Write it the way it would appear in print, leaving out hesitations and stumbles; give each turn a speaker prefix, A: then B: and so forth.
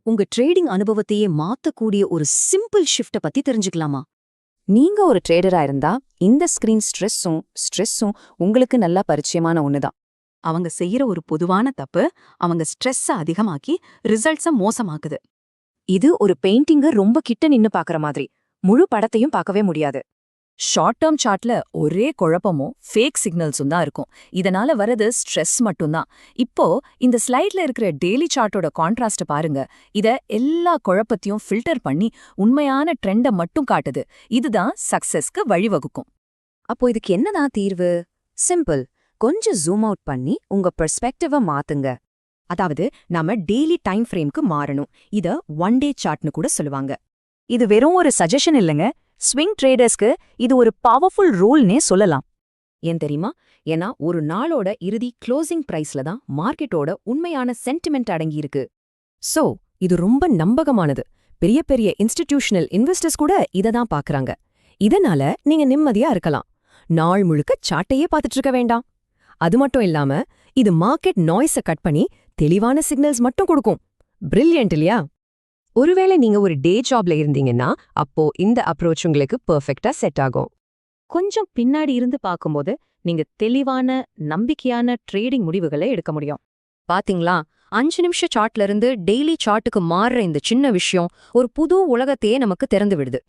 A: உங்க ட்ரேடிங் அனுபவத்தையே மாத்தக்கூடிய ஒரு simple shift பத்தி தெரிஞ்சுக்கலாமா?
B: நீங்க ஒரு ட்ரேடரா இருந்தா இந்த ஸ்கிரீன் ஸ்ட்ரெஸ்ஸும் உங்களுக்கு நல்லா பரிச்சயமான ஒண்ணுதான்.
A: அவங்க செய்யற ஒரு பொதுவான தப்பு, அவங்க ஸ்ட்ரெஸ்ஸ அதிகமாக்கி ரிசல்ட்ஸ மோசமாக்குது.
B: இது ஒரு பெயிண்டிங்க ரொம்ப கிட்ட நின்னு பாக்குற மாதிரி. முழு படத்தையும் பார்க்கவே முடியாது. ஷார்ட் டேர்ம் சார்ட்ல ஒரே குழப்பமும் ஃபேக் சிக்னல்ஸும் தான் இருக்கும். இதனால வரது ஸ்ட்ரெஸ் மட்டும்தான். இப்போ இந்த ஸ்லைட்ல இருக்கிற டெய்லி சார்ட்டோட கான்ட்ராஸ்ட் பாருங்க. இத எல்லா குழப்பத்தையும் ஃபில்டர் பண்ணி உண்மையான ட்ரெண்ட மட்டும் காட்டுது. இதுதான் சக்சஸ்க்கு வழிவகுக்கும். அப்போ இதுக்கு என்னதான் தீர்வு? சிம்பிள். கொஞ்சம் ஜூம் அவுட் பண்ணி உங்க பெர்ஸ்பெக்டிவ மாத்துங்க. அதாவது நாம டெய்லி டைம் ஃப்ரேம்க்கு மாறணும். இத ஒன் டே சார்ட்னு கூட சொல்லுவாங்க. இது வெறும் ஒரு சஜஷன் இல்லைங்க. ஸ்விங் ட்ரேடர்ஸ்க்கு இது ஒரு பவர்ஃபுல் ரூல்னே சொல்லலாம். ஏன் தெரியுமா? ஏன்னா ஒரு நாளோட இறுதி க்ளோசிங் பிரைஸ்ல தான் மார்க்கெட்டோட உண்மையான சென்டிமெண்ட் அடங்கியிருக்கு. சோ இது ரொம்ப நம்பகமானது. பெரிய பெரிய இன்ஸ்டிடியூஷனல் இன்வெஸ்டர்ஸ் கூட இத தான் பாக்குறாங்க. இதனால நீங்க நிம்மதியா இருக்கலாம். நாள் முழுக்க சாட்டையே பார்த்துட்டு இருக்க வேண்டாம். அது மட்டும் இல்லாம இது மார்க்கெட் நாய்ஸ கட் பண்ணி தெளிவான சிக்னல்ஸ் மட்டும் கொடுக்கும். பிரில்லியன்ட் இல்லையா? ஒருவேளை நீங்க ஒரு டே ஜாப்ல இருந்தீங்கன்னா அப்போ இந்த அப்ரோச் உங்களுக்கு பெர்ஃபெக்ட்டா செட் ஆகும்.
A: கொஞ்சம் பின்னாடி இருந்து பார்க்கும்போது நீங்க தெளிவான, நம்பிக்கையான ட்ரேடிங் முடிவுகளை எடுக்க முடியும்.
B: பாத்தீங்களா? 5 நிமிஷ சார்ட்ல இருந்து டெய்லி சார்ட்டுக்கு மாறுற இந்த சின்ன விஷயம் ஒரு புது உலகத்தையே நமக்கு திறந்து விடுது.